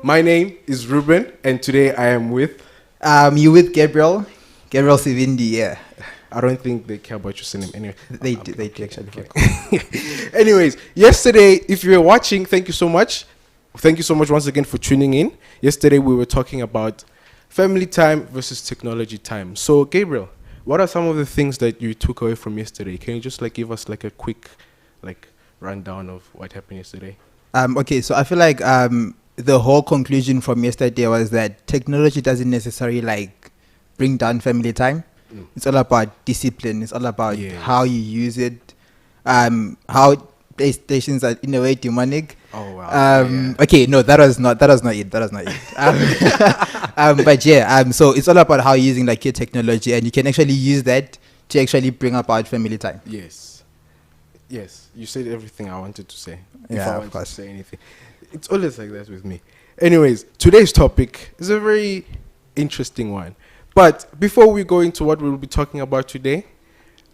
My name is Ruben, and today I am with... You with Gabriel Sivindi, yeah. I don't think they care about your surname anyway. They do actually. Okay, cool. Anyways, yesterday, if you were watching, thank you so much. Thank you so much once again for tuning in. Yesterday, we were talking about family time versus technology time. So, Gabriel, what are some of the things that you took away from yesterday? Can you just give us a quick rundown of what happened yesterday? Okay, so I feel like the whole conclusion from yesterday was that technology doesn't necessarily bring down family time. It's all about discipline. It's all about how you use it. How PlayStations are in a way demonic. Oh wow. Okay, no, that was not it. But yeah, so it's all about how you're using your technology, and you can actually use that to actually bring about family time. Yes, you said everything I wanted to say. Yeah, if I wanted of course. to say anything, it's always like that with me. Anyways, today's topic is a very interesting one. But before we go into what we'll be talking about today,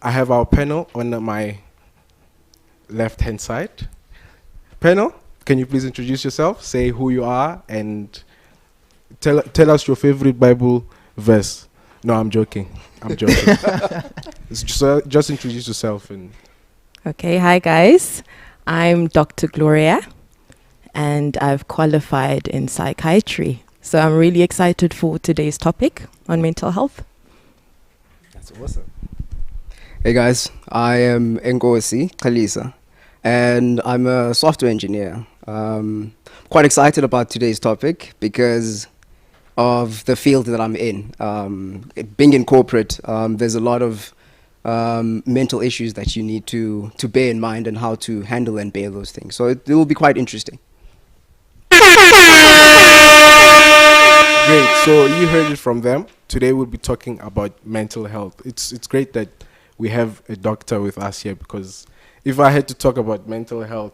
I have our panel on my left-hand side. Panel, can you please introduce yourself, say who you are, and tell us your favorite Bible verse. No, I'm joking. Just introduce yourself. Okay, hi guys. I'm Dr. Gloria, and I've qualified in psychiatry. So I'm really excited for today's topic on mental health. That's awesome. Hey guys, I am Ngozi Khalisa, and I'm a software engineer. Quite excited about today's topic because of the field that I'm in. Being in corporate, there's a lot of mental issues that you need to bear in mind and how to handle and bear those things. So it will be quite interesting. Great. So you heard it from them. Today we'll be talking about mental health. It's great that we have a doctor with us here, because if I had to talk about mental health,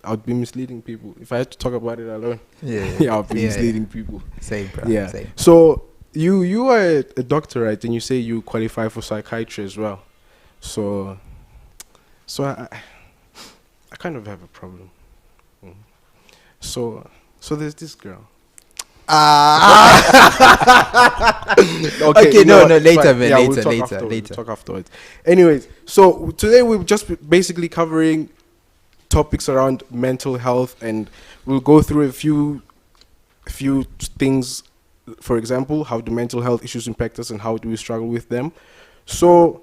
I would be misleading people. If I had to talk about it alone, I would be misleading people. Same, bro. Yeah. Same. So you are a doctor, right? And you say you qualify for psychiatry as well. So I kind of have a problem. So there's this girl. Okay, no, later, man. Yeah, later. We'll talk afterwards. Anyways, so today we're just basically covering topics around mental health, and we'll go through a few things. For example, how do mental health issues impact us, and how do we struggle with them? So,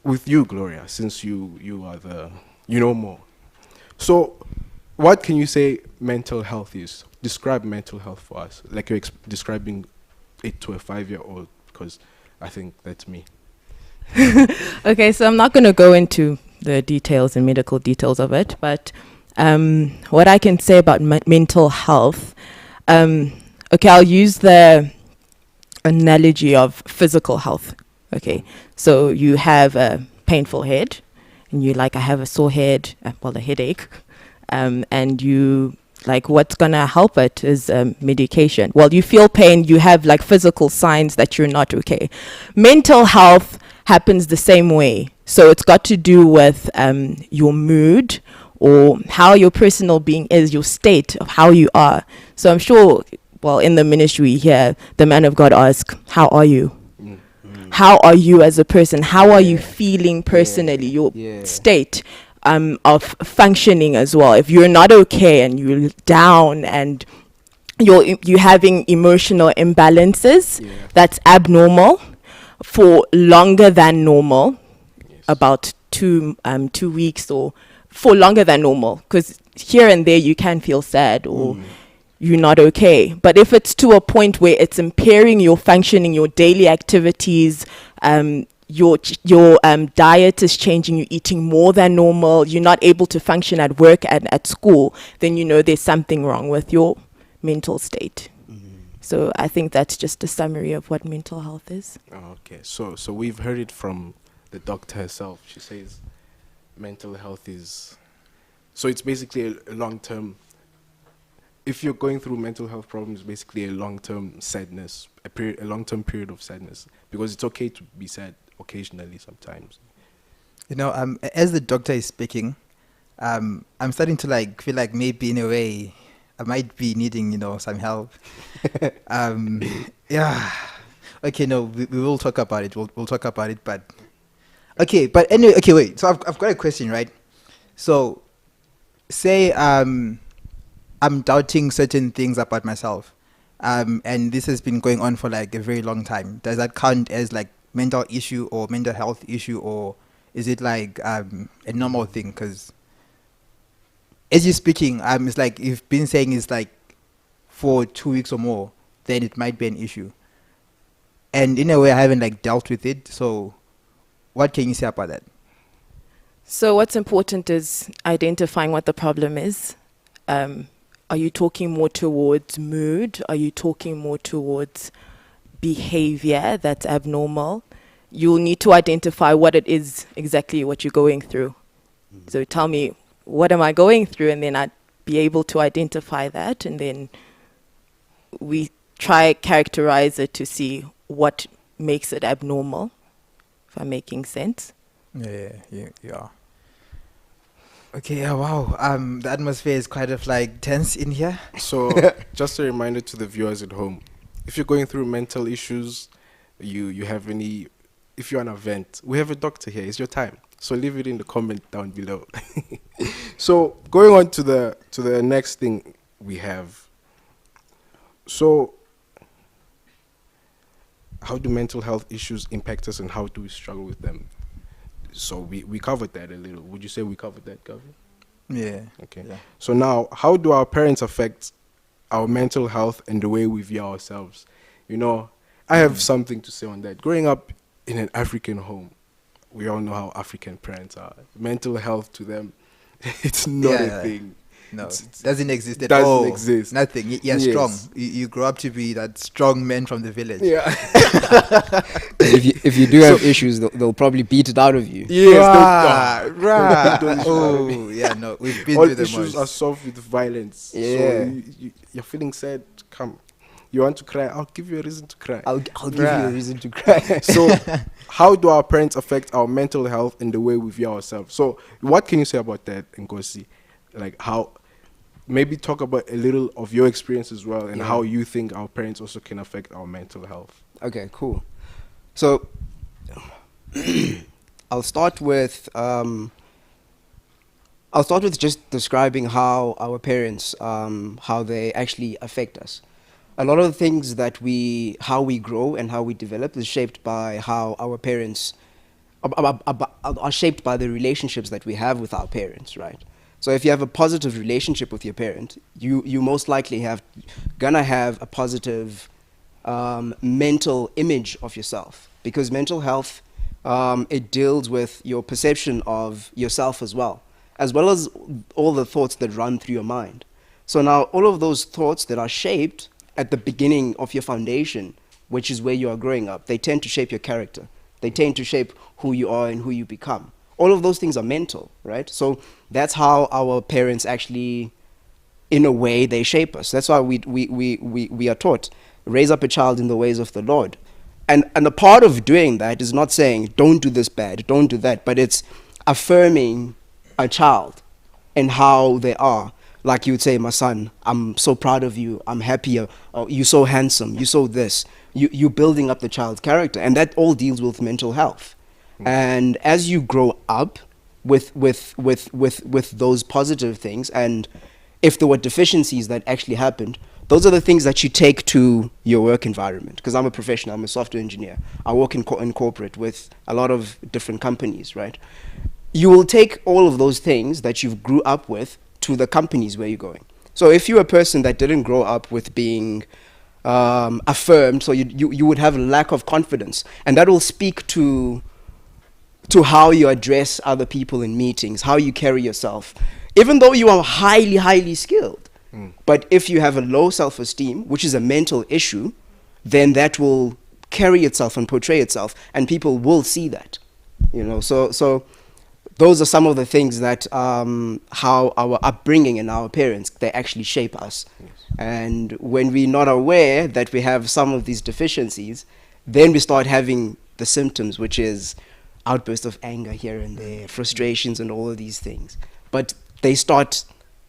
with you, Gloria, since you are you know more. So, what can you say mental health is? Describe mental health for us, like you're describing it to a 5-year-old, because I think that's me. Okay, so I'm not going to go into the details and medical details of it, but what I can say about mental health, okay, I'll use the analogy of physical health. Okay, so you have a painful head, and you're like, I have a sore head, a headache, and you... what's gonna help it is medication. Well, you feel pain, you have physical signs that you're not okay. Mental health happens the same way. So it's got to do with your mood, or how your personal being is, your state of how you are. So I'm sure, in the ministry here, the man of God asks, how are you? How are you as a person? How are you feeling personally? Your state of functioning as well. If you're not okay and you're down and you're having emotional imbalances, that's abnormal for longer than normal, about 2 weeks, or for longer than normal, because here and there you can feel sad or you're not okay. But if it's to a point where it's impairing your functioning, your daily activities, your diet is changing, you're eating more than normal, you're not able to function at work and at school, then there's something wrong with your mental state. So I think that's just a summary of what mental health is. Okay, so we've heard it from the doctor herself. She says mental health is... So it's basically a long-term... If you're going through mental health problems, basically a long-term sadness, a long-term period of sadness, because it's okay to be sad occasionally sometimes. As the doctor is speaking, I'm starting to feel like maybe in a way I might be needing, some help. Yeah. Okay, no, we will talk about it. We'll talk about it, but okay, but anyway, okay, wait. So I've got a question, right? So say I'm doubting certain things about myself. And this has been going on for like a very long time. Does that count as like mental issue or mental health issue, or is it like a normal thing? Because as you're speaking, it's like you've been saying it's like for 2 weeks or more, then it might be an issue. And in a way, I haven't like dealt with it. So what can you say about that? So what's important is identifying what the problem is. Are you talking more towards mood? Are you talking more towards behavior that's abnormal? You'll need to identify what it is exactly what you're going through. So tell me, what am I going through? And then I'd be able to identify that. And then we try characterize it to see what makes it abnormal, if I'm making sense. Yeah. Okay, yeah, wow. The atmosphere is kind of like tense in here. So just a reminder to the viewers at home, if you're going through mental issues, you have any, if you're on a vent, we have a doctor here. It's your time. So leave it in the comment down below. So going on to the next thing we have. So how do mental health issues impact us and how do we struggle with them? So we covered that a little. Would you say we covered that, Gavin? Yeah. Okay. Yeah. So now, how do our parents affect our mental health and the way we view ourselves? I have something to say on that. Growing up in an African home, we all know how African parents are. Mental health to them, it's not a thing. No, it doesn't exist at doesn't all. exist. Nothing. You're Yes. strong. You grow up to be that strong man from the village. Yeah. If you do have issues, they'll probably beat it out of you. Yes. Right. Those issues Oh, yeah, no. We've been All through the issues are solved with violence. Yeah. So you're feeling sad, come. You want to cry, I'll give you a reason to cry. I'll give you Bruh. a reason to cry. So how do our parents affect our mental health and the way we view ourselves? So what can you say about that, Nkosi? Like how, maybe talk about a little of your experience as well and how you think our parents also can affect our mental health. Okay, cool. So I'll start with just describing how our parents, how they actually affect us. A lot of the things how we grow and how we develop is shaped by how our parents are shaped by the relationships that we have with our parents, right? So if you have a positive relationship with your parent, you most likely gonna have a positive mental image of yourself, because mental health, it deals with your perception of yourself as well as all the thoughts that run through your mind. So now all of those thoughts that are shaped at the beginning of your foundation, which is where you are growing up, they tend to shape your character. They tend to shape who you are and who you become. All of those things are mental, right? So that's how our parents actually, in a way, they shape us. That's why we are taught, raise up a child in the ways of the Lord. And a part of doing that is not saying, don't do this bad, don't do that, but it's affirming a child and how they are. Like you would say, my son, I'm so proud of you, I'm happy, you're so handsome, you're so this. You're building up the child's character, and that all deals with mental health. And as you grow up with those positive things, and if there were deficiencies that actually happened, those are the things that you take to your work environment. Because I'm a professional, I'm a software engineer. I work in corporate with a lot of different companies, right? You will take all of those things that you've grew up with to the companies where you're going. So if you're a person that didn't grow up with being affirmed, so you would have a lack of confidence, and that will speak to how you address other people in meetings, how you carry yourself, even though you are highly skilled. But if you have a low self-esteem, which is a mental issue, then that will carry itself and portray itself, and people will see that. So those are some of the things that how our upbringing and our parents, they actually shape us. Yes. And when we're not aware that we have some of these deficiencies, then we start having the symptoms, which is outbursts of anger here and there, frustrations and all of these things. But they start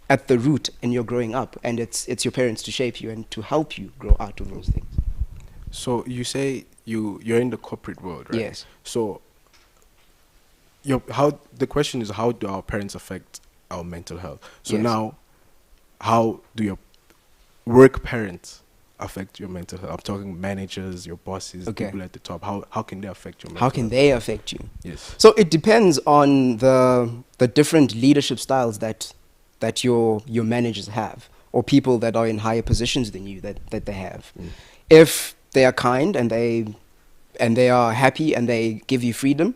at the root and you're growing up, and it's your parents to shape you and to help you grow out of those things. So you say you're in the corporate world, right? Yes. So the question is, how do our parents affect our mental health? So Yes. now, how do your work parents affect your mental health? I'm talking managers, your bosses, Okay. people at the top. How can they affect your mental How health? can they affect you? Yes. So it depends on the different leadership styles that your managers have, or people that are in higher positions than you that they have. If they are kind and they are happy and they give you freedom,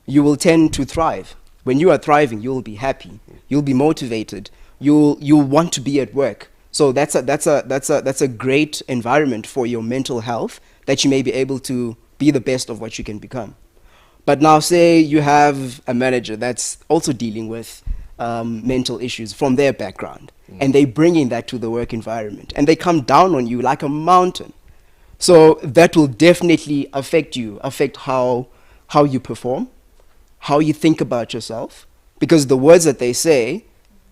you will tend to thrive. When you are thriving, you'll be happy. You'll be motivated. You'll want to be at work. So that's a great environment for your mental health, that you may be able to be the best of what you can become. But now, say you have a manager that's also dealing with mental issues from their background, and they bring in that to the work environment, and they come down on you like a mountain. So that will definitely affect you, affect how you perform, how you think about yourself, because the words that they say,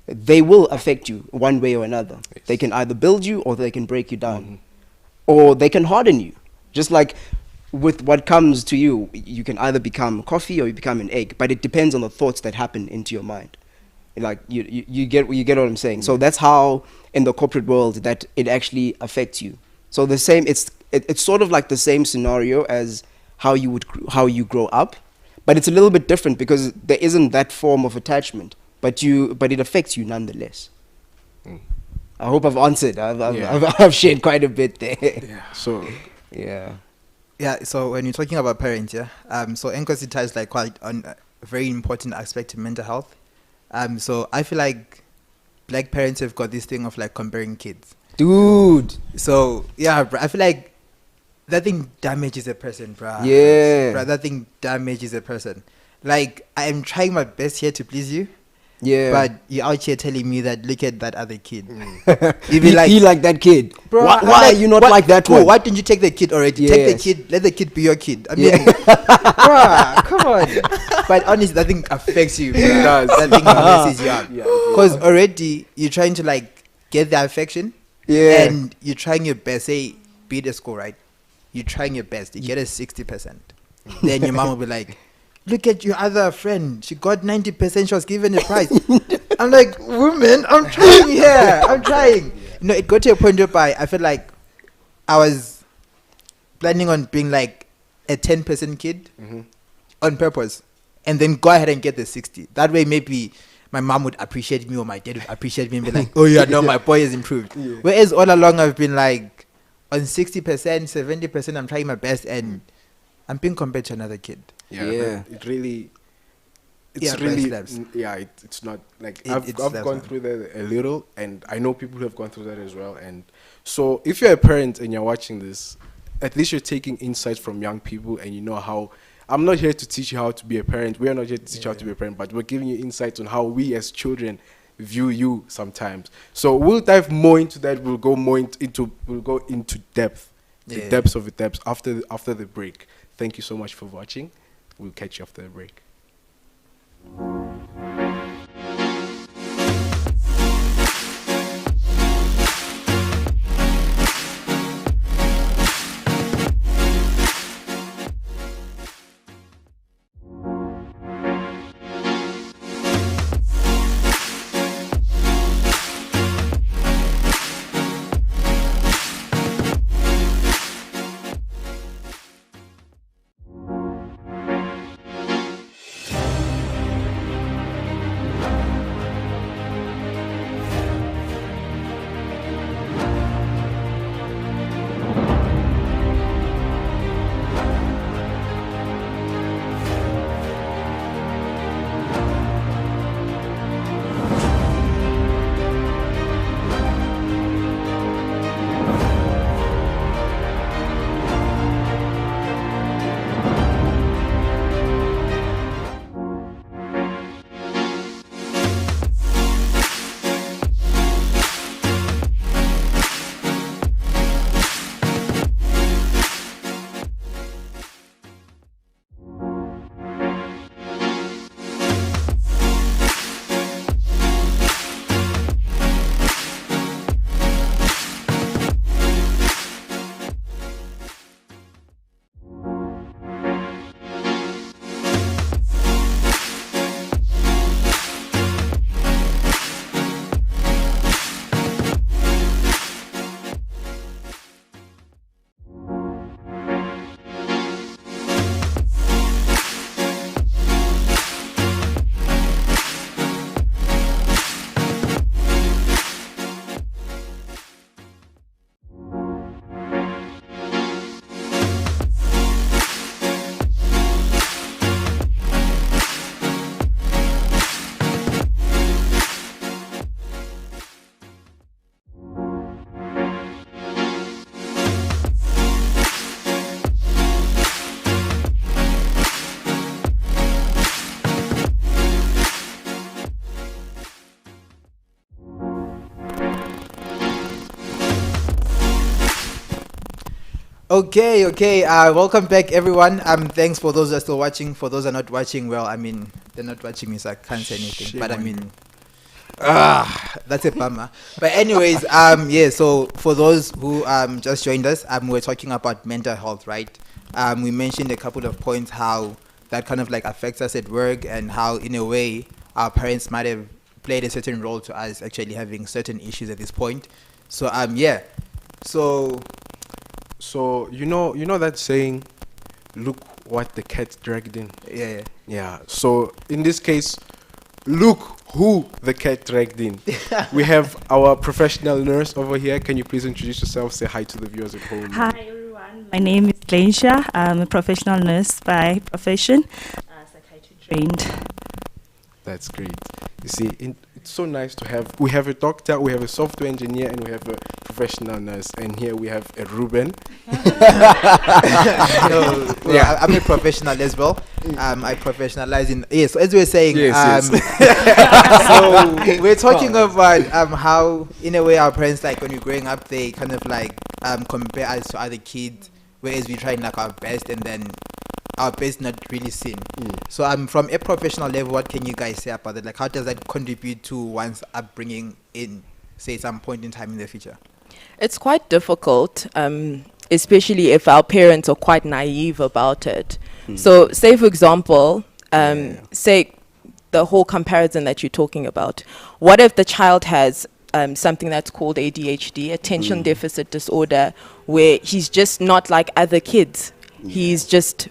they will affect you one way or another. Yes. They can either build you or they can break you down, or they can harden you. Just like with what comes to you, you can either become coffee or you become an egg, but it depends on the thoughts that happen into your mind. Like you get what I'm saying. So that's how in the corporate world that it actually affects you. So the same, it's sort of like the same scenario as how you grow up, but it's a little bit different because there isn't that form of attachment, but it affects you nonetheless. I hope I've answered. I've shared quite a bit there. Yeah. So Yeah. Yeah, so when you're talking about parents, so Nkosi ties like quite on a very important aspect to mental health. So I feel like black parents have got this thing of like comparing kids. Dude. So yeah, bro, I feel like that thing damages a person, bro. Yeah. Bro, that thing damages a person. Like, I am trying my best here to please you. Yeah. But you're out here telling me that look at that other kid. You be like that kid. Bro, why are you not like that one? Why didn't you take the kid already? Yes. Take the kid, let the kid be your kid. I mean, bruh, come on. But honestly, that thing affects you. It does. That thing messes you up. Yeah, Because already you're trying to like get the affection. Yeah. And you're trying your best. Say, beat the score, right? You're trying your best. You get a 60%. Then your mom will be like, look at your other friend. She got 90%. She was given a prize. I'm like, woman, I'm trying here. I'm trying. You know, it got to a point whereby I feel like I was planning on being like a 10% kid on purpose. And then go ahead and get the 60. That way maybe my mom would appreciate me or my dad would appreciate me and be like, oh yeah, no, my boy has improved. Yeah. Whereas all along I've been like on 60%, 70%, I'm trying my best and I'm being compared to another kid. Yeah. It really. It's it's not like I've gone through that a little, and I know people who have gone through that as well. And so, if you're a parent and you're watching this, at least you're taking insights from young people, and you know how. I'm not here to teach you how to be a parent. We are not here to teach you how to be a parent, but we're giving you insights on how we as children view you sometimes. So we'll dive more into that. We'll go into depth, the depths of the depths after the break. Thank you so much for watching. We'll catch you after the break. Okay. Welcome back, everyone. Thanks for those that are still watching. For those that are not watching, well, I mean, they're not watching me, so I can't say anything. Shame But I on mean, that's a bummer. But anyways, yeah. So for those who just joined us, we're talking about mental health, right? We mentioned a couple of points how that kind of like affects us at work, and how in a way our parents might have played a certain role to us actually having certain issues at this point. So yeah. So you know that saying, look what the cat dragged in. Yeah. Yeah. So in this case, look who the cat dragged in. We have our professional nurse over here. Can you please introduce yourself? Say hi to the viewers at home. Hi everyone, my name is Lensha. I'm a professional nurse by profession, psychiatry trained. That's great. You see, it's so nice to have. We have a doctor, we have a software engineer, and we have a professional nurse. And here we have a Ruben. Yeah, I'm a professional as well. I professionalize in so as we were saying. Yes. So we're talking about how in a way our parents, like when we're growing up, they kind of like compare us to other kids, whereas we try and like our best, and then our best not really seen. So from a professional level, what can you guys say about that? Like, how does that contribute to one's upbringing in, say, some point in time in the future? It's quite difficult, especially if our parents are quite naive about it. So, say for example, say the whole comparison that you're talking about. What if the child has something that's called ADHD, attention deficit disorder, where he's just not like other kids? He's just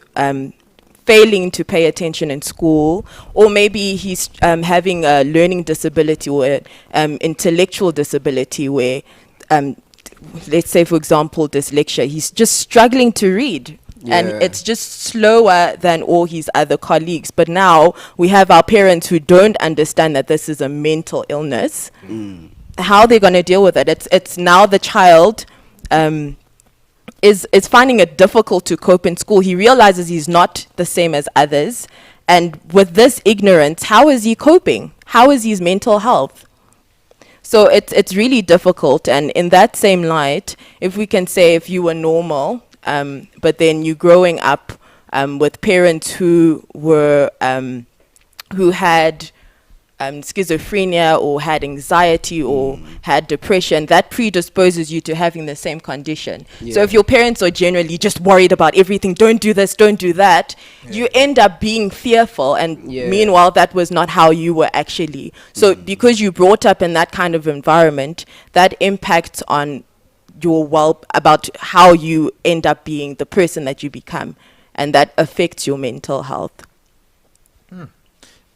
failing to pay attention in school, or maybe he's having a learning disability or intellectual disability where, let's say, for example, dyslexia, he's just struggling to read. And it's just slower than all his other colleagues. But now we have our parents who don't understand that this is a mental illness. How are they going to deal with it? It's now the child is finding it difficult to cope in school. He realizes he's not the same as others. And with this ignorance, how is he coping? How is his mental health? So it's really difficult. And in that same light, if we can say if you were normal, but then you're growing up with parents who were who had schizophrenia or had anxiety or had depression, that predisposes you to having the same condition. So if your parents are generally just worried about everything, don't do this, don't do that, you end up being fearful, and meanwhile that was not how you were actually. So because you brought up in that kind of environment, that impacts on your about how you end up being the person that you become, and that affects your mental health.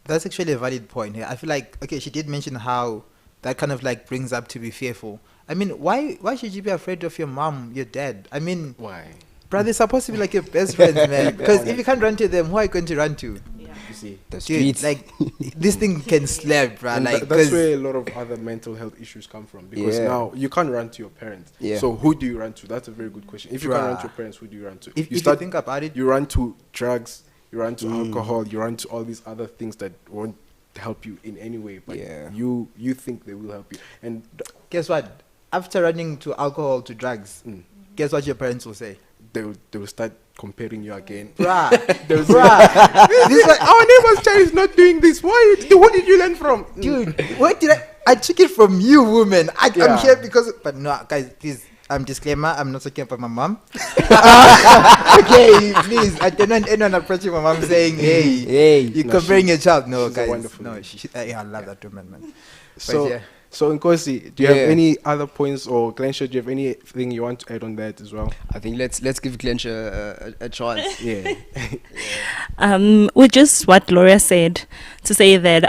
That's actually a valid point here. I feel like, okay, she did mention how that kind of like brings up to be fearful. I mean, why should you be afraid of your mom, your dad? I mean, Why? bro, they're supposed to be like your best friends, man. Because if you can't run to them, who are you going to run to? You see, The Dude, streets. like, this thing can slap, bro. and Like, that's 'cause- where a lot of other mental health issues come from, because now you can't run to your parents. Yeah. So who do you run to? That's a very good question. If you can't run to Bruh. your parents, who do you run to? if you start, think about it, you run to drugs, you run to alcohol, you run to all these other things that won't help you in any way, but you think they will help you. And guess what? After running to alcohol, to drugs, guess what your parents will say? they will start comparing you again. Bruh, They'll say, bruh, this is like, our neighbor's child is not doing this. Who did you learn from? dude, what did I took it from you, woman. I'm Yeah. here because, but no, guys, please, disclaimer, I'm not talking about my mom. Okay, please, I don't want anyone approaching my mom saying, hey, you're No, comparing your child. No, she's a guys, wonderful no, lady. I love that woman, man. So, yeah. so Nkosi, do you have any other points, or Glensha, do you have anything you want to add on that as well? I think let's give Glench a chance. Yeah. With just what Gloria said, to say that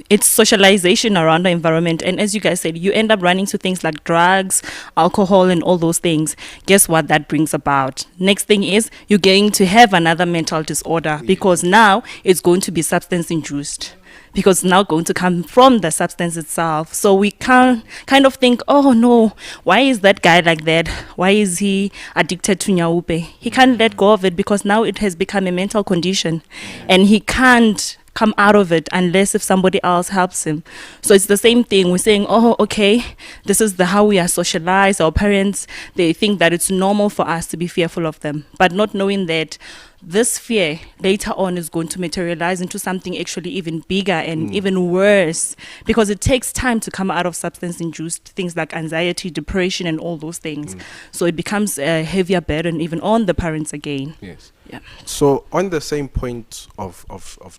it's socialization around the environment, and as you guys said, you end up running to things like drugs, alcohol, and all those things. Guess what that brings about? Next thing is you're going to have another mental disorder, because now it's going to be substance induced, because it's now going to come from the substance itself. So we can't kind of think, oh no, why is that guy like that? Why is he addicted to nyaupe? He can't let go of it because now it has become a mental condition, and he can't come out of it unless if somebody else helps him. So it's the same thing. We're saying, oh, okay, this is how we are socialized. Our parents, they think that it's normal for us to be fearful of them, but not knowing that this fear later on is going to materialize into something actually even bigger and even worse, because it takes time to come out of substance-induced things like anxiety, depression, and all those things. So it becomes a heavier burden even on the parents again. Yes. Yeah. So on the same point of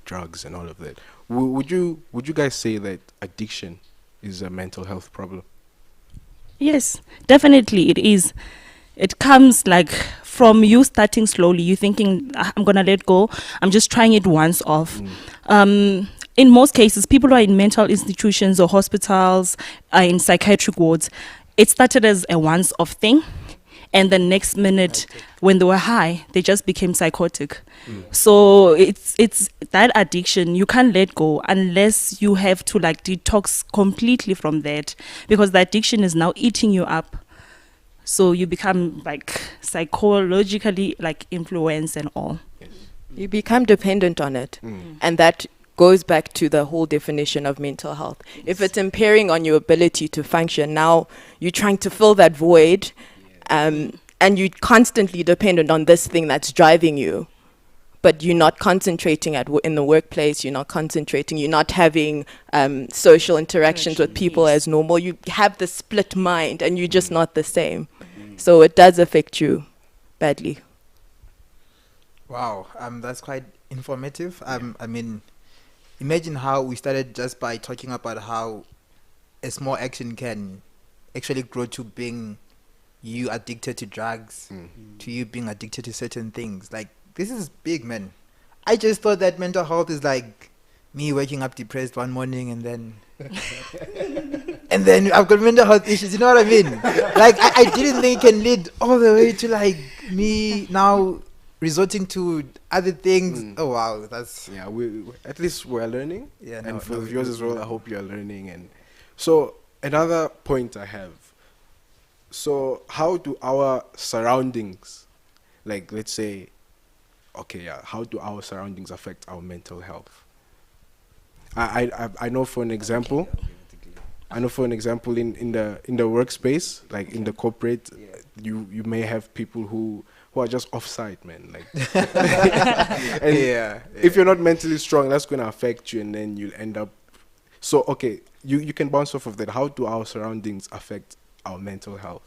drugs and all of that, would you guys say that addiction is a mental health problem? Yes, definitely it is. It comes like from you starting slowly. You thinking, I'm gonna let go. I'm just trying it once off. In most cases, people who are in mental institutions or hospitals, are in psychiatric wards. It started as a once-off thing, and the next minute, when they were high, they just became psychotic. So it's that addiction. You can't let go unless you have to like detox completely from that, because the addiction is now eating you up. So you become like psychologically like influenced and all. You become dependent on it. And that goes back to the whole definition of mental health. If it's impairing on your ability to function, now you're trying to fill that void, and you're constantly dependent on this thing that's driving you. But you're not concentrating in the workplace, you're not concentrating, you're not having social interactions with people as normal. You have the split mind and you're just not the same. So it does affect you badly. Wow, that's quite informative. I mean, imagine how we started just by talking about how a small action can actually grow to being you addicted to drugs, to you being addicted to certain things. Like, this is big, man. I just thought that mental health is like me waking up depressed one morning and then and then I've got mental health issues, you know what I mean? Like, I didn't think it can lead all the way to like me now resorting to other things. Oh wow, that's we at least we're learning. Yeah, and for the viewers as well, I hope you're learning. And so another point I have. So how do our surroundings, like let's say, how do our surroundings affect our mental health? I know for an example. I know for an example in the workspace, like in the corporate, you may have people who are just offside, man. Like, and if you're not mentally strong, that's going to affect you, and then you'll end up. So you can bounce off of that. How do our surroundings affect our mental health?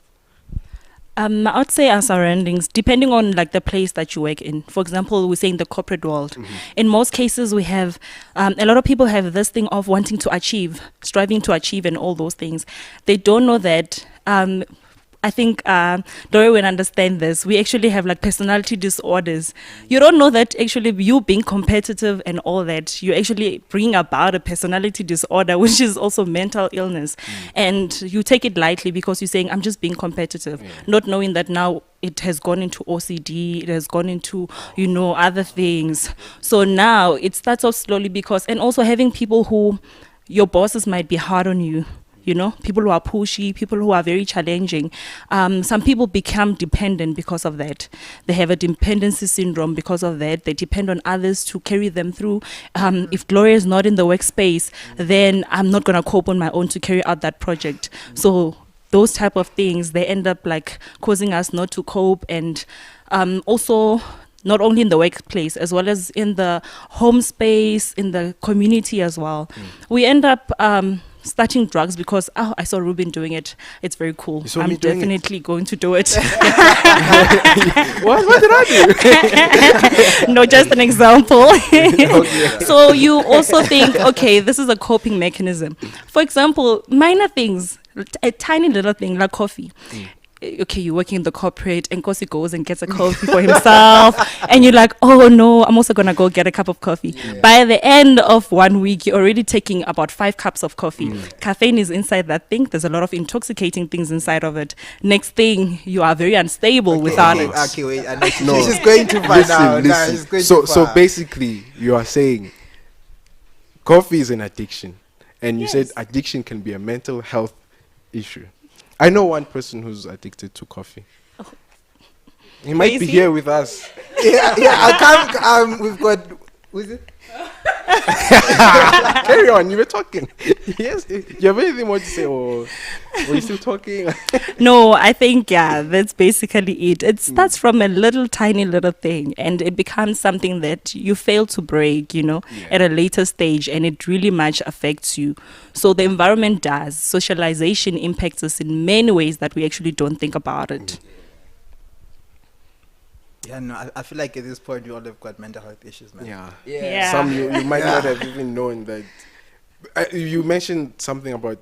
I would say our surroundings, depending on like the place that you work in. For example, we say in the corporate world. In most cases, we have a lot of people have this thing of wanting to achieve, striving to achieve, and all those things. They don't know that. I think Dore will understand this. We actually have like personality disorders. You don't know that actually you being competitive and all that, you actually bring about a personality disorder, which is also mental illness. And you take it lightly because you're saying, I'm just being competitive, not knowing that now it has gone into OCD, it has gone into, other things. So now it starts off slowly because, and also having people who, your bosses might be hard on you. People who are pushy, people who are very challenging. Some people become dependent because of that. They have a dependency syndrome because of that. They depend on others to carry them through. If Gloria is not in the workspace, then I'm not going to cope on my own to carry out that project. So those type of things, they end up like causing us not to cope, and also not only in the workplace, as well as in the home space, in the community as well. We end up starting drugs because I saw Ruben doing it. It's very cool. I'm definitely going to do it. What did I do? No, just an example. So you also think, this is a coping mechanism. For example, minor things, a tiny little thing like coffee. You're working in the corporate, and Kosi goes and gets a coffee for himself, and you're like, oh no, I'm also gonna go get a cup of coffee. By the end of 1 week, you're already taking about 5 cups of coffee. Caffeine is inside that thing. There's a lot of intoxicating things inside of it. Next thing, you are very unstable without it. Okay, wait, I know she's going too far now. Listen. So basically, you are saying coffee is an addiction, and you said addiction can be a mental health issue. I know one person who's addicted to coffee. He might be here with us. I'll come. We've got. Who is it? Carry on. You were talking. Yes. Do you have anything more to say, or were you still talking? No, I think, yeah, that's basically it. It starts from a little tiny little thing, and it becomes something that you fail to break, at a later stage, and it really much affects you. So the environment does. Socialization impacts us in many ways that we actually don't think about it. Yeah, no, I feel like at this point we all have got mental health issues, man. Yeah. Some you might not have even known that. You mentioned something about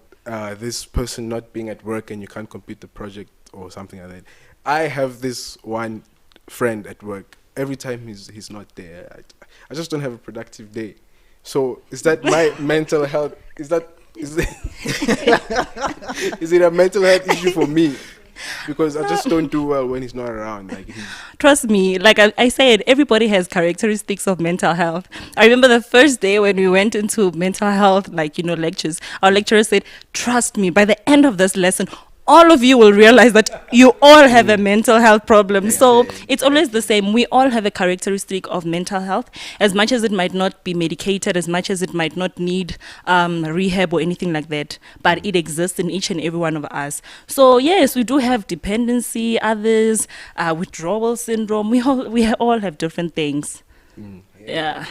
this person not being at work and you can't complete the project or something like that. I have this one friend at work. Every time he's not there, I just don't have a productive day. So is that my mental health? Is it a mental health issue for me? Because I just don't do well when he's not around. Trust me, like I said, everybody has characteristics of mental health. I remember the first day when we went into mental health, lectures, our lecturer said, trust me, by the end of this lesson, all of you will realize that you all have a mental health problem. So it's always the same. We all have a characteristic of mental health, as much as it might not be medicated, as much as it might not need rehab or anything like that, but it exists in each and every one of us. So yes, we do have dependency, others, withdrawal syndrome. We all have different things. Yeah.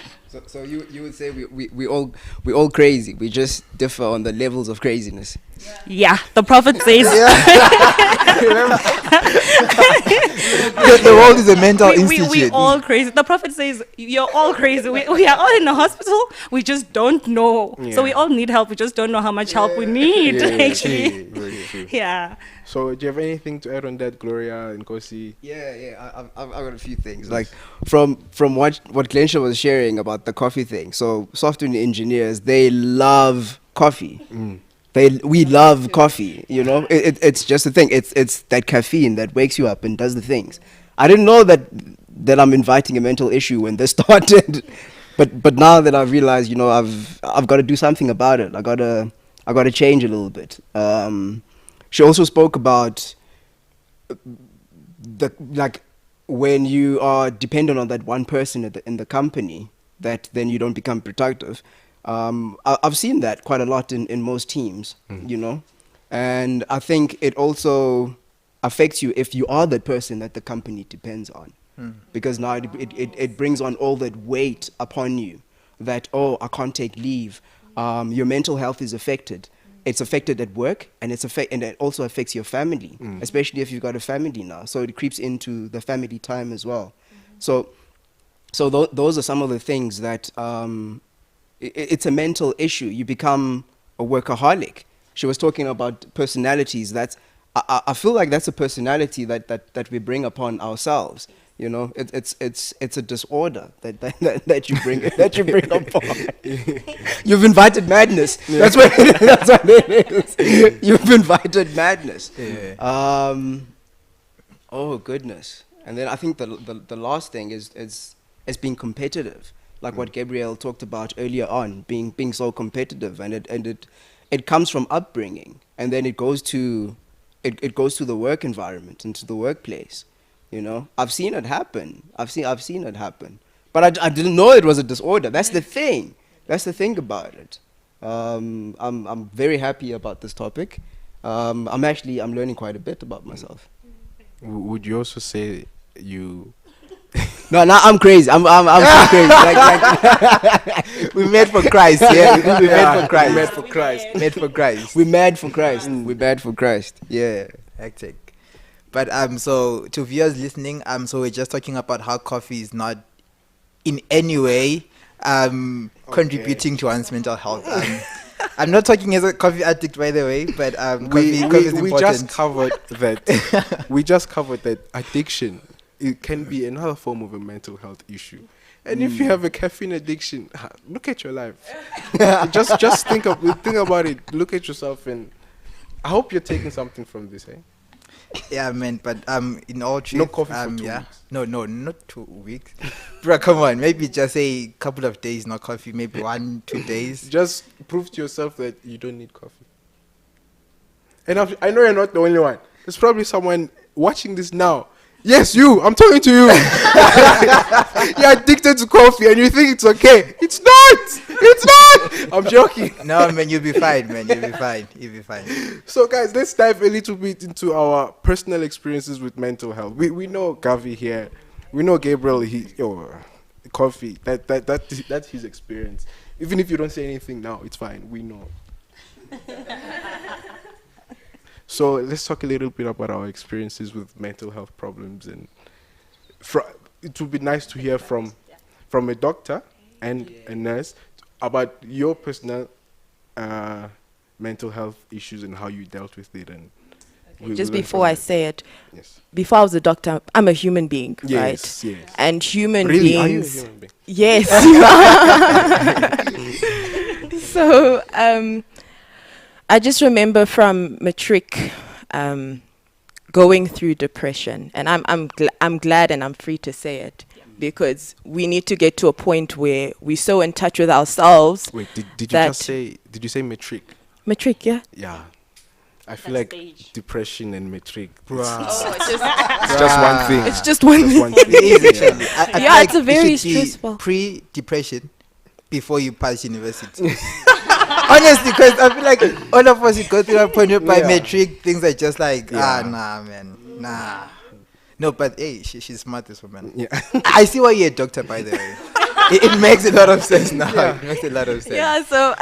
So you would say we all crazy. We just differ on the levels of craziness. Yeah, the prophet says. The world is a mental we institute. all crazy. The prophet says you're all crazy. We are all in the hospital. We just don't know. So we all need help. We just don't know how much help we need. Actually. Very true. Yeah. So do you have anything to add on that, Gloria and Kosi? Yeah. I've got a few things. Like from what Glensha was sharing about the coffee thing. So software engineers, they love coffee. We love coffee, it's just a thing. It's that caffeine that wakes you up and does the things. I didn't know that I'm inviting a mental issue when this started, but now that I've realized, I've got to do something about it. I gotta change a little bit. She also spoke about when you are dependent on that one person in the company, that then you don't become productive. I've seen that quite a lot in most teams, and I think it also affects you if you are the person that the company depends on, because now it brings on all that weight upon you that, I can't take leave. Your mental health is affected. It's affected at work, and and it also affects your family, especially if you've got a family now. So it creeps into the family time as well. So those are some of the things that. It's a mental issue. You become a workaholic. She was talking about personalities. I feel like that's a personality that we bring upon ourselves. It's a disorder that you bring upon. You've invited madness. That's what it is. You've invited madness. Oh goodness. And then I think the last thing is being competitive. Like what Gabrielle talked about earlier on, being so competitive, and it comes from upbringing, and then it goes to the work environment and to the workplace. I've seen it happen. I've seen it happen, but I didn't know it was a disorder. That's the thing. That's the thing about it. I'm very happy about this topic. I'm learning quite a bit about myself. Would you also say you? No, I'm crazy. I'm so crazy. We made for Christ. Yeah, we made for Christ. Made for Christ. Made for Christ. We mad for Christ. We bad for Christ. Yeah. Hectic. But so to viewers listening, so we're just talking about how coffee is not in any way contributing to one's mental health. I'm not talking as a coffee addict, by the way, but coffee is important. We just covered that addiction. It can be another form of a mental health issue. And if you have a caffeine addiction, look at your life. just think about it. Look at yourself, and I hope you're taking something from this, eh? Yeah, man. But in all truth, no coffee for 2 weeks. No, not 2 weeks. Bro, come on. Maybe just a couple of days, no coffee. Maybe 1-2 days. Just prove to yourself that you don't need coffee. And I know you're not the only one. There's probably someone watching this now. Yes, you. I'm talking to you. You're addicted to coffee and you think it's okay. It's not. It's not. I'm joking. No, man, you'll be fine, man. You'll be fine. You'll be fine. So, guys, let's dive a little bit into our personal experiences with mental health. We know Gavi here. We know Gabriel. Coffee. That's his experience. Even if you don't say anything now, it's fine. We know. So let's talk a little bit about our experiences with mental health problems, and it would be nice to hear from a doctor and a nurse about your personal mental health issues and how you dealt with it. And just before I say it, yes, before I was a doctor, I'm a human being, right? Yes. And human Really? beings. Are you a human being? Yes. So I just remember from matric going through depression, and I'm glad and I'm free to say it, because we need to get to a point where we're so in touch with ourselves. Wait, did you say matric? Matric, yeah. Yeah. I feel like depression and matric. It's It's just one thing. It's just one Just thing. one thing. It is actually. I feel Yeah, like it's a it very should be stressful. pre-depression before you pass university. Honestly, because I feel like all of us go through a point where by Yeah. metric things are just like, Yeah. nah, man, nah. No, but hey, she's smart, this woman. Yeah. I see why you're a doctor, by the way. It makes a lot of sense now. It makes a lot of sense. Yeah, so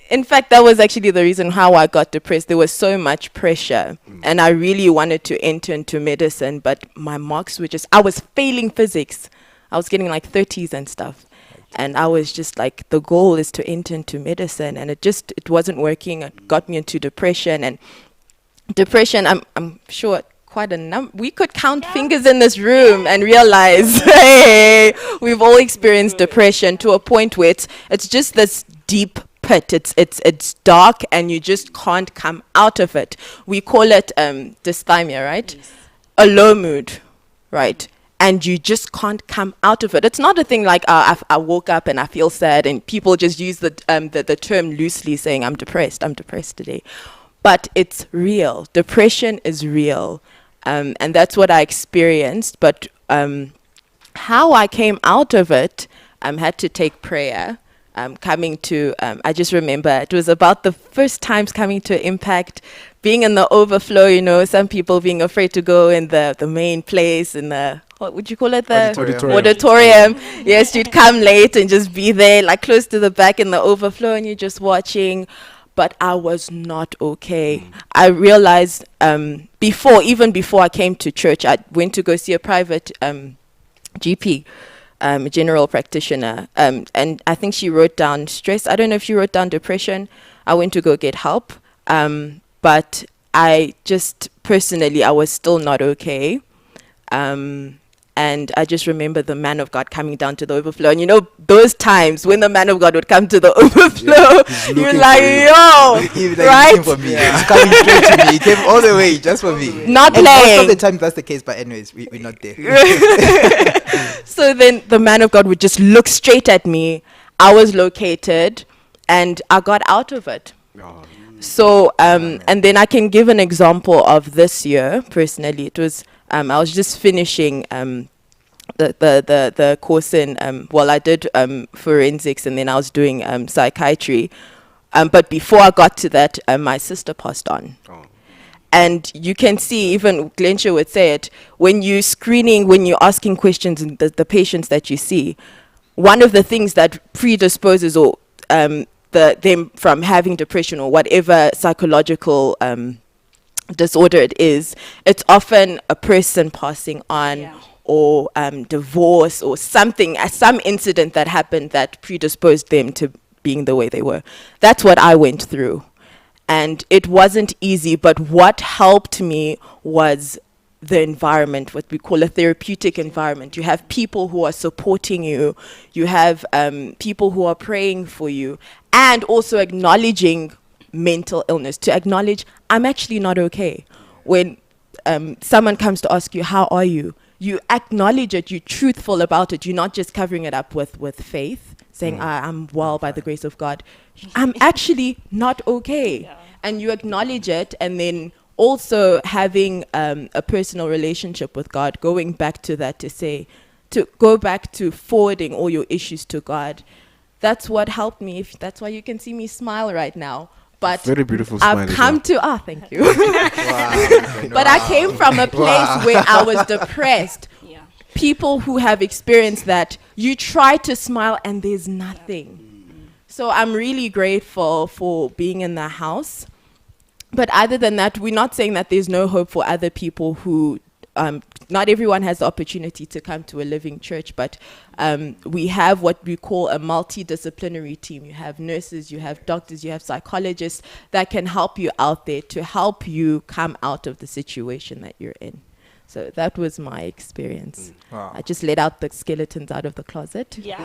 in fact, that was actually the reason how I got depressed. There was so much pressure, and I really wanted to enter into medicine, but my marks were I was failing physics. I was getting like 30s and stuff. And I was just like, the goal is to enter into medicine, and it wasn't working. It got me into depression, and depression, I'm sure quite a number. We could count fingers in this room and realize, hey, we've all experienced depression to a point where it's just this deep pit. It's dark, and you just can't come out of it. We call it dysthymia, right? Yes. A low mood, right? And you just can't come out of it. It's not a thing like I woke up and I feel sad, and people just use the term loosely, saying I'm depressed today. But it's real. Depression is real, and that's what I experienced. But how I came out of it, had to take prayer. I just remember it was about the first times coming to Impact, being in the overflow, some people being afraid to go in the main place, in the, what would you call it? The auditorium. Yes, you'd come late and just be there, like close to the back in the overflow, and you're just watching. But I was not okay. I realized even before I came to church, I went to go see a private GP. A general practitioner, and I think she wrote down stress. I don't know if she wrote down depression. I went to go get help, but I just personally, I was still not okay, and I just remember the man of God coming down to the overflow, and those times when the man of God would come to the overflow, you're like, yo, right? For me. He's coming straight to me. He came all the way just for me. Not and playing. Most of the time that's the case, but anyways, we're not there. So then the man of God would just look straight at me. I was located, and I got out of it. So, and then I can give an example of this year. Personally, it was I was just finishing the course in I did forensics, and then I was doing psychiatry. But before I got to that, my sister passed on. And you can see, even Glensha would say it, when you're screening, when you're asking questions and the patients that you see, one of the things that predisposes or them from having depression or whatever psychological disorder it is, it's often a person passing on or divorce or something, some incident that happened that predisposed them to being the way they were. That's what I went through. And it wasn't easy, but what helped me was the environment, what we call a therapeutic environment. You have people who are supporting you. You have people who are praying for you, and also acknowledging mental illness, to acknowledge I'm actually not okay. When someone comes to ask you, how are you? You acknowledge it, you're truthful about it. You're not just covering it up with faith, saying, I'm well by the grace of God. I'm actually not okay. Yeah. And you acknowledge it, and then also having a personal relationship with God, going back to that to go back to forwarding all your issues to God. that's what helped me. If that's why you can see me smile right now. But Very beautiful smile. I've as come well. to thank you. But I came from a place where I was depressed. Yeah. People who have experienced that, you try to smile and there's nothing. So I'm really grateful for being in the house. But other than that, we're not saying that there's no hope for other people who not everyone has the opportunity to come to a living church, but we have what we call a multidisciplinary team. You have nurses, you have doctors, you have psychologists that can help you out there to help you come out of the situation that you're in. So that was my experience. Wow. I just let out the skeletons out of the closet. Yeah.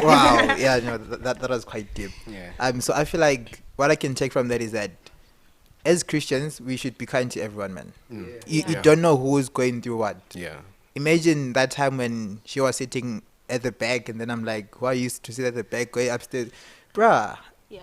Wow. Yeah, no, that was quite deep. Yeah. So I feel like what I can take from that is that as Christians, we should be kind to everyone, man. You don't know who's going through what. Yeah. Imagine that time when she was sitting at the back, and then I'm like, who I used to sit at the back, going upstairs. Bruh,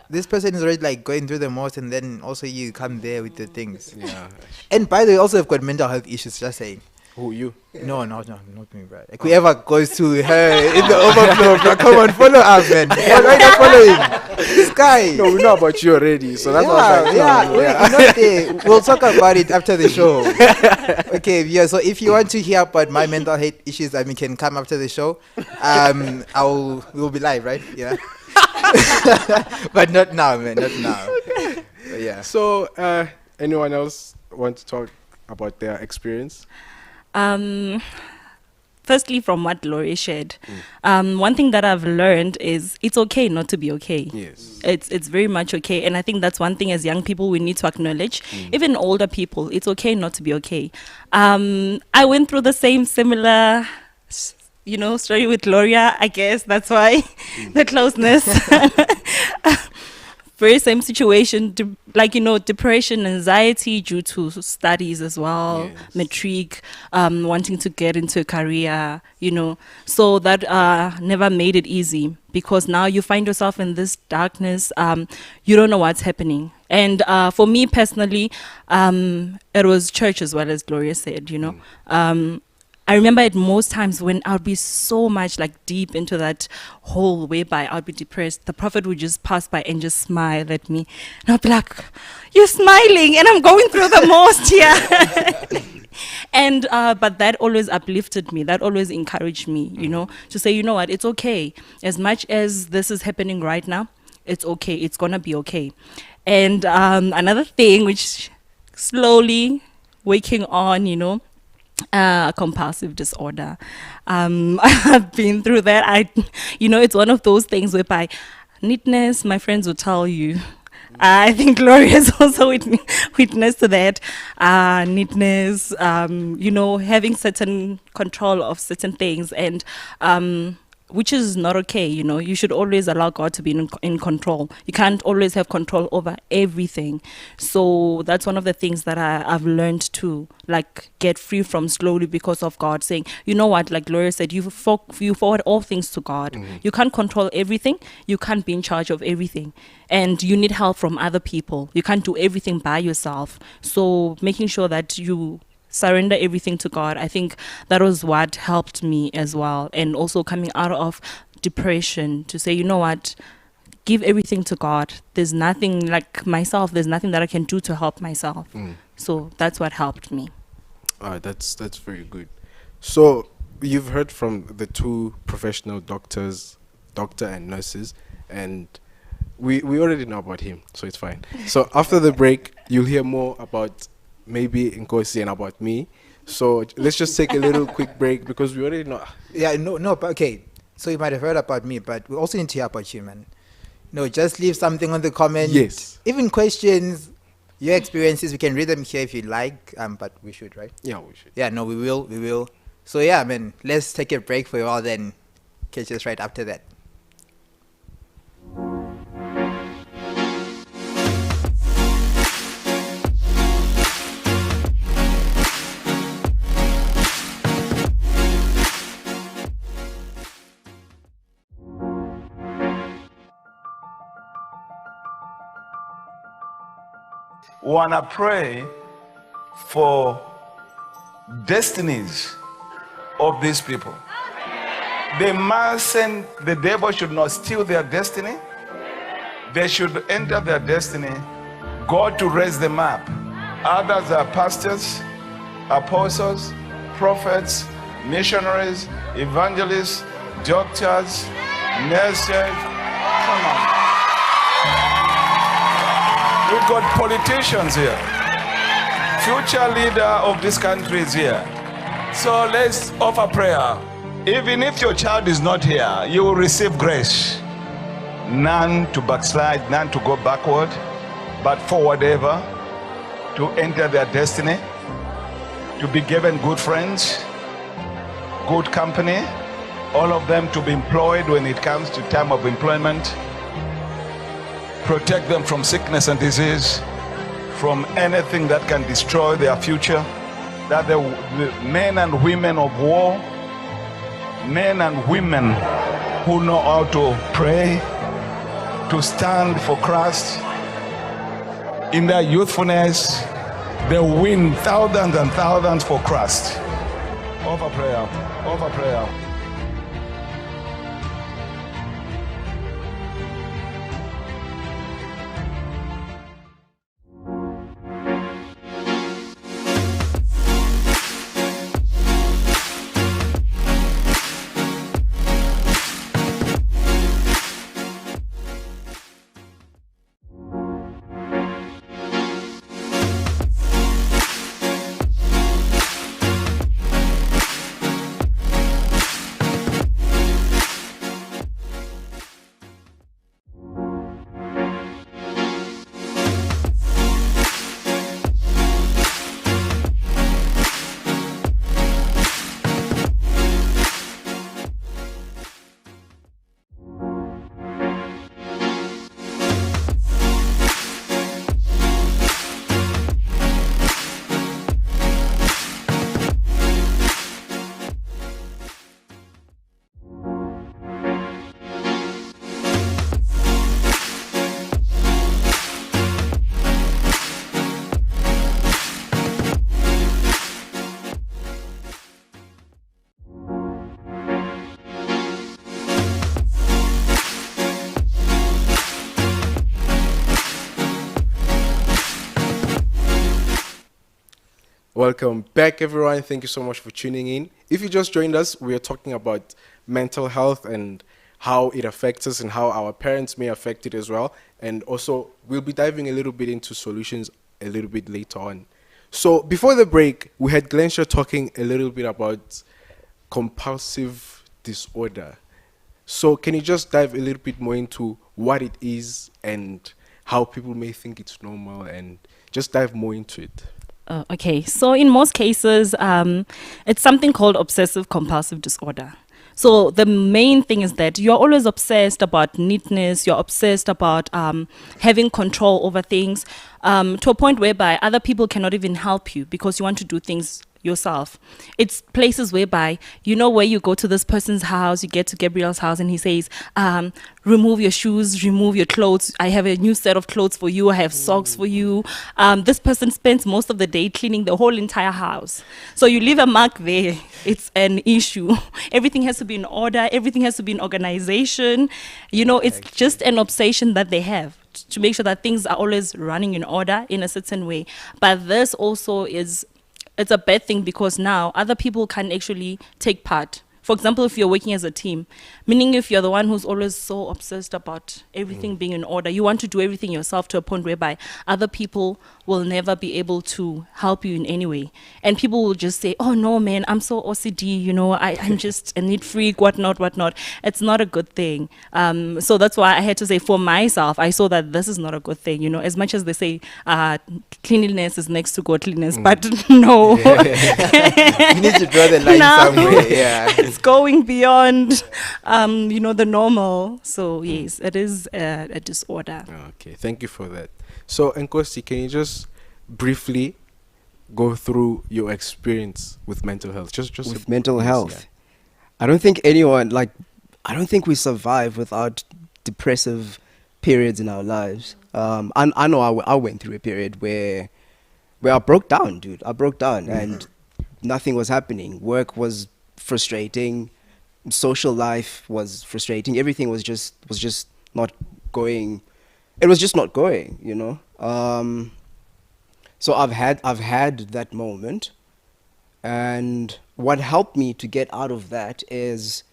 this person is already like going through the most, and then also you come there with the things. Yeah. And by the way, also have got mental health issues, just saying. Who, you? No, not me, bro. Like whoever goes to her in the overflow, bro, come on, follow us, man. Why not following this guy? No, we know about you already, so that's why I was like, we're not there. We'll talk about it after the show. Okay, yeah. So if you want to hear about my mental health issues, you can come after the show. We'll be live, right? Yeah. But not now, man. Not now. But yeah. So, anyone else want to talk about their experience? Firstly, from what Laurie shared, one thing that I've learned is it's okay not to be okay. Yes. It's very much okay, and I think that's one thing as young people we need to acknowledge. Even older people, it's okay not to be okay. I went through the similar, story with Gloria. I guess that's why the closeness. Very same situation, depression, anxiety due to studies as well, Yes. matric, wanting to get into a career, so that never made it easy, because now you find yourself in this darkness, you don't know what's happening. And for me personally, it was church as well, as Gloria said, I remember at most times when I would be so much deep into that hole whereby I would be depressed, the prophet would just pass by and just smile at me. And I'd be like, you're smiling and I'm going through the most here. And, but that always uplifted me. That always encouraged me, to say, you know what, it's okay. As much as this is happening right now, it's okay. It's going to be okay. And another thing which slowly waking on, compulsive disorder. I've been through that. It's one of those things whereby neatness, my friends will tell you. I think Gloria is also witness to that. Neatness, having certain control of certain things, and which is not okay. You should always allow God to be in control. You can't always have control over everything. So that's one of the things that I've learned to get free from slowly, because of God saying, you know what, like Gloria said, you forward all things to God. You can't control everything. You can't be in charge of everything. And you need help from other people. You can't do everything by yourself. So making sure that you surrender everything to God, I think that was what helped me as well. And also coming out of depression, to say, you know what, give everything to God. There's nothing like myself. There's nothing that I can do to help myself. So that's what helped me. That's very good. So you've heard from the two professional doctor and nurses, and we already know about him, so it's fine. So after the break, you'll hear more about maybe Nkosi and about me. So let's just take a little quick break, because we already know. Yeah, no, but okay. So you might have heard about me, but we also need to hear about you, man. No, just leave something on the comment. Yes. Even questions, your experiences, we can read them here if you like. But we should, right? Yeah, we should. Yeah, no, we will. So yeah, man, let's take a break for a while, then catch us right after that. Wanna pray for destinies of these people. The devil should not steal their destiny. They should enter their destiny. God to raise them up. Others are pastors, apostles, prophets, missionaries, evangelists, doctors, nurses. Come on. We've got politicians here. Future leader of this country is here. So let's offer prayer. Even if your child is not here, you will receive grace. None to backslide, none to go backward, but forward ever, to enter their destiny, to be given good friends, good company, all of them to be employed when it comes to time of employment, protect them from sickness and disease, from anything that can destroy their future, that the men and women of war, men and women who know how to pray, to stand for Christ, in their youthfulness, they win thousands and thousands for Christ. Over prayer, over prayer. Welcome back, everyone. Thank you so much for tuning in. If you just joined us, we are talking about mental health and how it affects us and how our parents may affect it as well. And also, we'll be diving a little bit into solutions a little bit later on. So before the break, we had Glensha talking a little bit about compulsive disorder. So can you just dive a little bit more into what it is and how people may think it's normal, and just dive more into it? Okay, so in most cases, it's something called obsessive compulsive disorder. So the main thing is that you're always obsessed about neatness, you're obsessed about having control over things, to a point whereby other people cannot even help you because you want to do things yourself. It's places whereby, you know, where you go to this person's house, you get to Gabriel's house and he says, remove your shoes, remove your clothes. I have a new set of clothes for you. I have socks for you. This person spends most of the day cleaning the whole entire house. So you leave a mark there. It's an issue. Everything has to be in order. Everything has to be in organization. You know, it's just an obsession that they have to make sure that things are always running in order in a certain way. But this also it's a bad thing because now other people can actually take part. For example, if you're working as a team, meaning if you're the one who's always so obsessed about everything being in order, you want to do everything yourself to a point whereby other people will never be able to help you in any way. And people will just say, oh no, man, I'm so OCD, you know, I'm just a neat freak, whatnot. It's not a good thing. So that's why I had to say for myself, I saw that this is not a good thing, you know, as much as they say cleanliness is next to godliness, but no. You need to draw the line somewhere. Yeah. It's going beyond, you know, the normal. So yes, it is a disorder. Okay, thank you for that. So, Nkosi, can you just briefly go through your experience with mental health? Just with mental health. Yeah. I don't think we survive without depressive periods in our lives. I know I went through a period where I broke down, dude. I broke down and nothing was happening. Work was frustrating. social life was frustrating. Everything was just not going. It was just not going, you know. So I've had that moment, and what helped me to get out of that is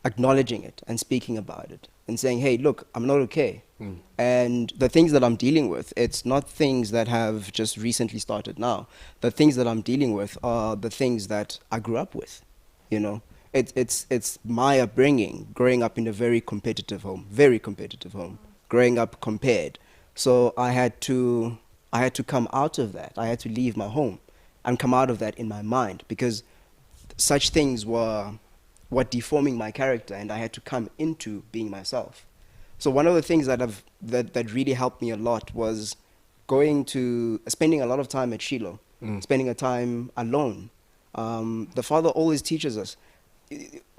acknowledging it and speaking about it and saying, hey, look, I'm not okay. And the things that I'm dealing with, it's not things that have just recently started now. The things that I'm dealing with are the things that I grew up with, you know. It's my upbringing, growing up in a very competitive home, growing up compared. So I had to come out of that. I had to leave my home and come out of that in my mind, because such things were deforming my character, and I had to come into being myself. So one of the things that really helped me a lot was spending a lot of time at Shiloh, spending a time alone. The Father always teaches us,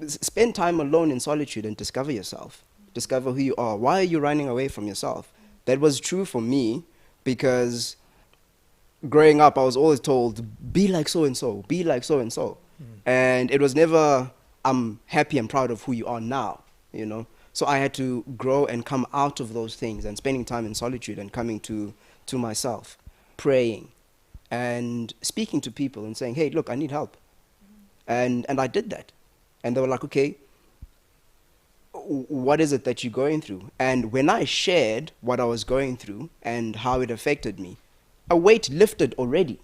spend time alone in solitude and discover yourself, discover who you are. Why are you running away from yourself? That was true for me, because growing up, I was always told, be like so-and-so, be like so-and-so. And it was never, I'm happy and proud of who you are now, you know. So I had to grow and come out of those things, and spending time in solitude and coming to myself, praying and speaking to people and saying, hey, look, I need help. And I did that. And they were like, okay, what is it that you're going through? And when I shared what I was going through and how it affected me, a weight lifted already.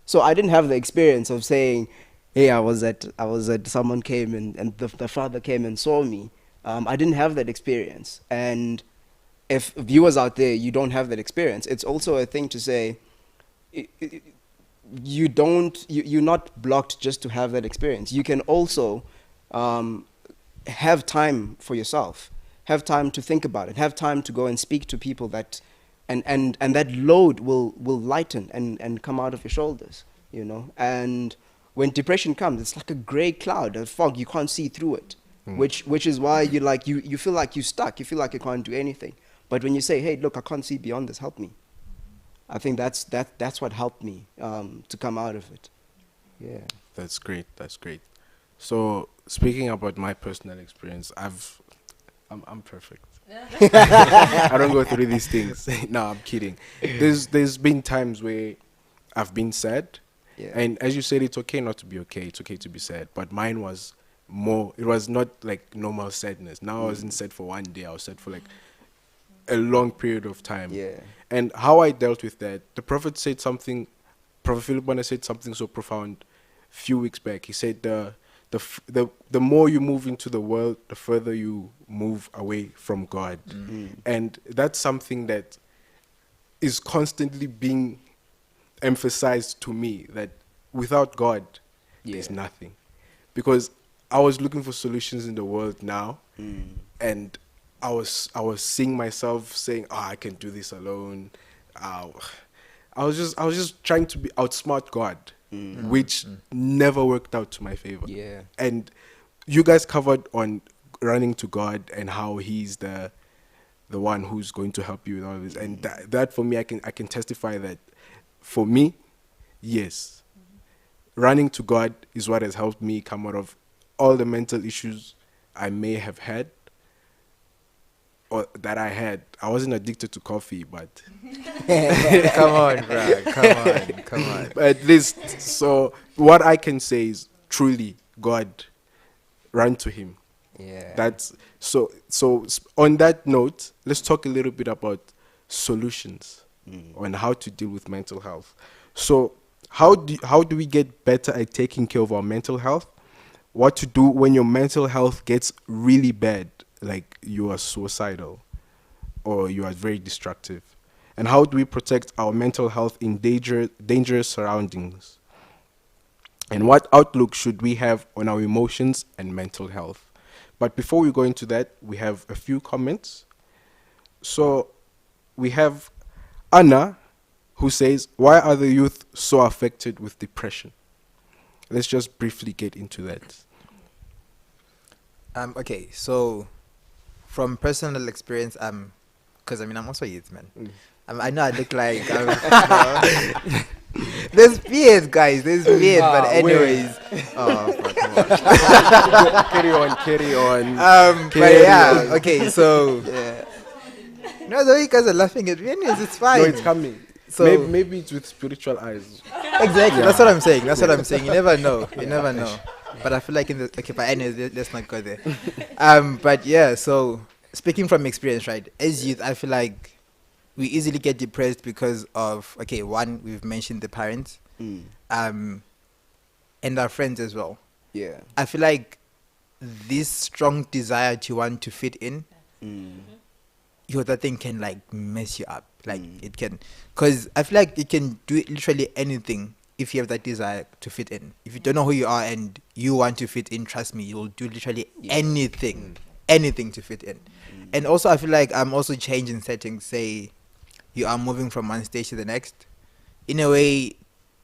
So I didn't have the experience of saying, hey, I was at someone came and the Father came and saw me. I didn't have that experience. And if viewers out there, you don't have that experience, it's also a thing to say, you're not blocked just to have that experience. You can also have time for yourself, have time to think about it, have time to go and speak to people that, and that load will lighten and come out of your shoulders, you know. And when depression comes, it's like a gray cloud, a fog, you can't see through it, which is why you feel like you're stuck, you feel like you can't do anything. But when you say, hey, look, I can't see beyond this, help me. I think that's what helped me to come out of it. Yeah. That's great. So speaking about my personal experience, I'm perfect. I don't go through these things. No, I'm kidding. There's been times where I've been sad, and as you said, it's okay not to be okay. It's okay to be sad. But mine was more. It was not like normal sadness. Now I wasn't sad for one day. I was sad for like a long period of time. Yeah. And how I dealt with that, the Prophet said something. Prophet Philip said something so profound a few weeks back. He said the more you move into the world, the further you move away from God. And that's something that is constantly being emphasized to me, that without God, there's nothing. Because I was looking for solutions in the world now, and I was seeing myself saying, I can do this alone. I was just trying to outsmart God, which never worked out to my favor. Yeah. And you guys covered on running to God and how He's the one who's going to help you with all of this. And that for me, I can testify that for me, yes, running to God is what has helped me come out of all the mental issues I may have had, or that I had. I wasn't addicted to coffee, but Come on, bro. Come on. but at least, so what I can say is truly God, run to Him. Yeah. That's so on that note, let's talk a little bit about solutions on how to deal with mental health. So how do we get better at taking care of our mental health? What to do when your mental health gets really bad, like you are suicidal or you are very destructive? And how do we protect our mental health in dangerous surroundings? And what outlook should we have on our emotions and mental health? But before we go into that, we have a few comments. So we have Anna, who says, why are the youth so affected with depression? Let's just briefly get into that. Okay, so from personal experience, because I'm also a youth man. I know I look like There's fears, guys. There's fears, but anyways. Carry on. But yeah, okay. So no, the way you guys are laughing at me, anyways, it's fine. No, it's coming. So Maybe it's with spiritual eyes. exactly. That's what I'm saying. That's what I'm saying. You never know. You never know. But I feel like but anyways, let's not go there. But yeah. So speaking from experience, right? As youth, I feel like we easily get depressed because of one, we've mentioned the parents, and our friends as well. Yeah. I feel like this strong desire to want to fit in, that thing can like mess you up. Like it can, because I feel like you can do literally anything if you have that desire to fit in. If you don't know who you are and you want to fit in, trust me, you'll do literally anything to fit in. And also, I feel like I'm also changing settings. Say you are moving from one stage to the next. In a way,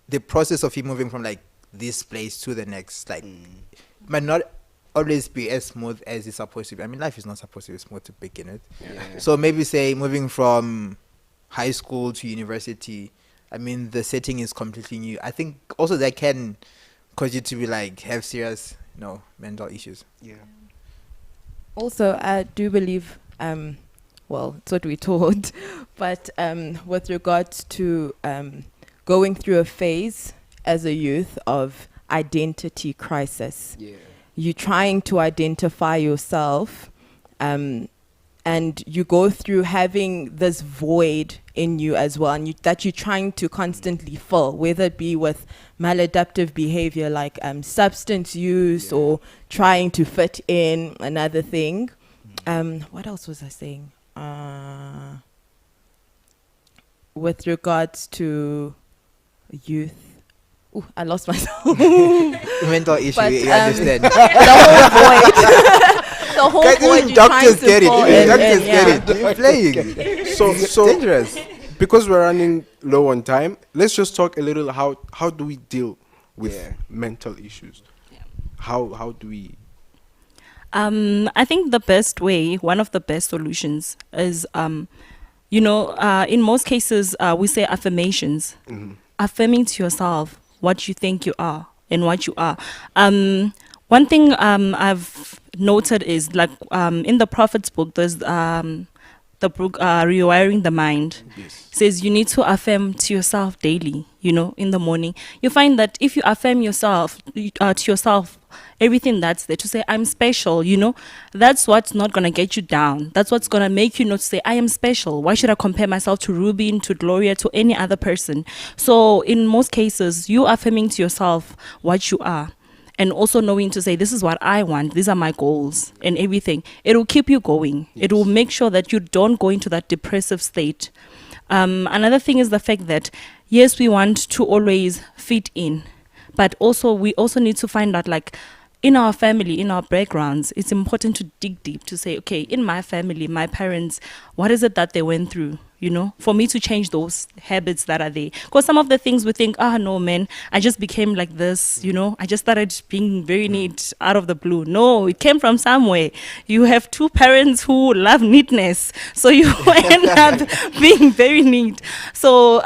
the process of you moving from like this place to the next, like, might not always be as smooth as it's supposed to be. I mean, life is not supposed to be smooth to begin with. Yeah. So maybe say moving from high school to university, I mean, the setting is completely new. I think also that can cause you to be like have serious, mental issues. Yeah. Also, I do believe, well, it's what we're taught, but with regards to going through a phase as a youth of identity crisis, you're trying to identify yourself, and you go through having this void in you as well, and that you're trying to constantly fill, whether it be with maladaptive behavior like substance use or trying to fit in another thing. What else was I saying? With regards to youth. Ooh, I lost myself. Mental issue, But, you understand. The whole void. The whole Guys, void even you're doctors trying to get it. fill Even in, doctors yeah. get it. You're playing. So It's dangerous. because we're running low on time, let's just talk a little how do we deal with mental issues? How do we? I think the best way, one of the best solutions is, in most cases, we say affirmations. Affirming to yourself what you think you are and what you are. One thing I've noted is like in the Prophet's book, there's the book Rewiring the Mind. Says you need to affirm to yourself daily, in the morning. You find that if you affirm yourself to yourself, everything that's there, to say I'm special, that's what's not going to get you down. That's what's going to make you not say I am special. Why should I compare myself to Rubin, to Gloria, to any other person? So in most cases, you affirming to yourself what you are, and also knowing to say, this is what I want, these are my goals and everything. It will keep you going. It will make sure that you don't go into that depressive state. Another thing is the fact that, yes, we want to always fit in, but also we also need to find out, like, in our family, in our backgrounds, it's important to dig deep to say, okay, in my family, my parents, what is it that they went through? For me to change those habits that are there. Because some of the things we think, no, man, I just became like this, I just started being very neat out of the blue. No, it came from somewhere. You have two parents who love neatness. So you end up being very neat. So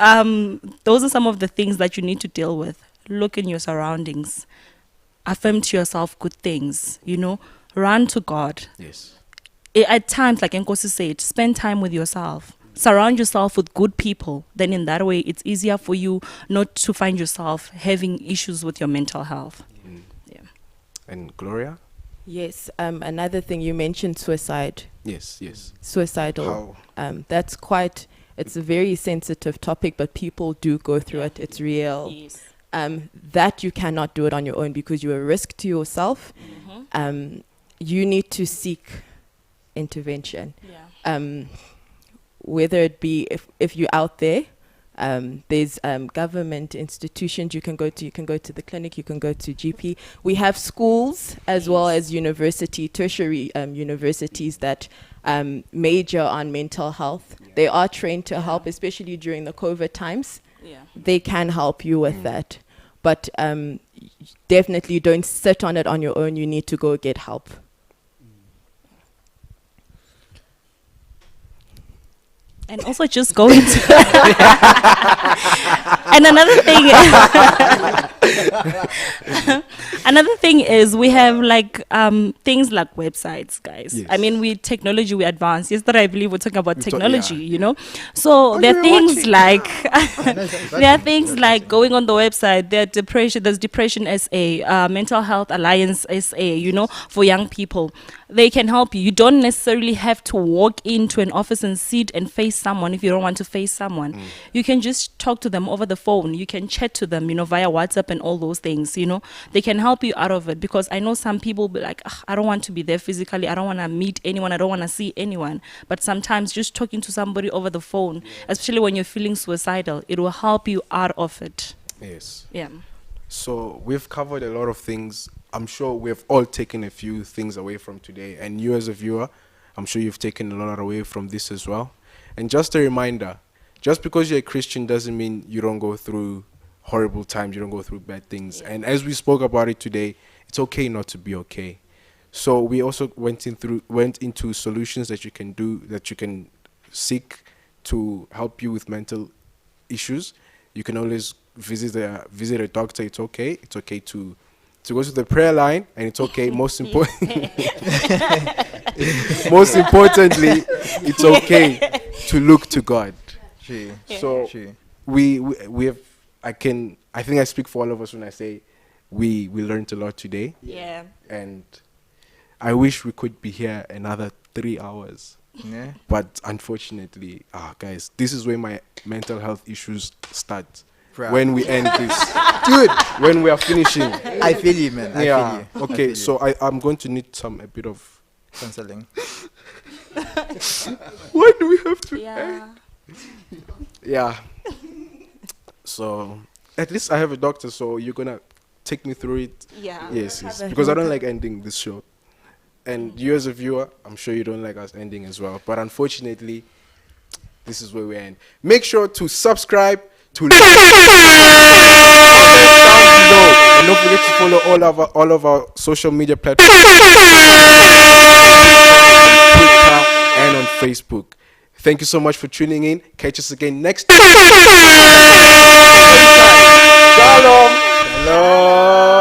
those are some of the things that you need to deal with. Look in your surroundings. Affirm to yourself good things, Run to God. Yes. At times, like Nkosi said, spend time with yourself. Surround yourself with good people. Then in that way, it's easier for you not to find yourself having issues with your mental health. Yeah. And Gloria? Yes. Another thing, you mentioned suicide. Yes. Suicidal. That's it's a very sensitive topic, but people do go through it. It's real. Yes. That you cannot do it on your own because you're a risk to yourself. You need to seek intervention. Yeah. Whether it be if you're out there, there's government institutions you can go to. You can go to the clinic. You can go to GP. We have schools as well as tertiary universities that major on mental health. They are trained to help, especially during the COVID times. Yeah. They can help you with that. But definitely don't sit on it on your own. You need to go get help. And also just go into and another thing is we have like things like websites, guys. Yes. I mean, we technology, we advance. Yesterday I believe we're talking about We technology, yeah. you know. So there you are were things watching. like there are things like going on the website. There's depression SA, mental health alliance SA, you know, for young people. They can help you. You don't necessarily have to walk into an office and sit and face someone if you don't want to face someone. You can just talk to them over the phone. You can chat to them, you know, via WhatsApp and all those things, you know. They can help you out of it, because I know some people be like, I don't want to be there physically. I don't want to meet anyone. I don't want to see anyone. But sometimes just talking to somebody over the phone, especially when you're feeling suicidal, it will help you out of it. Yes. Yeah. So we've covered a lot of things. I'm sure we've all taken a few things away from today. And you as a viewer, I'm sure you've taken a lot away from this as well. And just a reminder, just because you're a Christian doesn't mean you don't go through horrible times, you don't go through bad things. And as we spoke about it today, it's okay not to be okay. So we also went into solutions that you can do, that you can seek to help you with mental issues. You can always visit a doctor. It's okay. It's okay to go to the prayer line, and it's okay. Most importantly, it's okay to look to God. So we have. I think I speak for all of us when I say we learned a lot today. Yeah. And I wish we could be here another 3 hours. Yeah. But unfortunately, guys, this is where my mental health issues start. Bruh. When we end this, Dude, when we are finishing. I feel you, man. I feel you. I Okay, feel you. so I'm going to need a bit of. Counseling. Why do we have to? Yeah. Yeah. So at least I have a doctor, so you're gonna take me through it. Yeah. Yes, because I don't like ending this show. And you as a viewer, I'm sure you don't like us ending as well. But unfortunately, this is where we end. Make sure to subscribe, to like, down below, and don't forget to follow all of our social media platforms, on Twitter and on Facebook. Thank you so much for tuning in. Catch us again next time. Shalom. Shalom.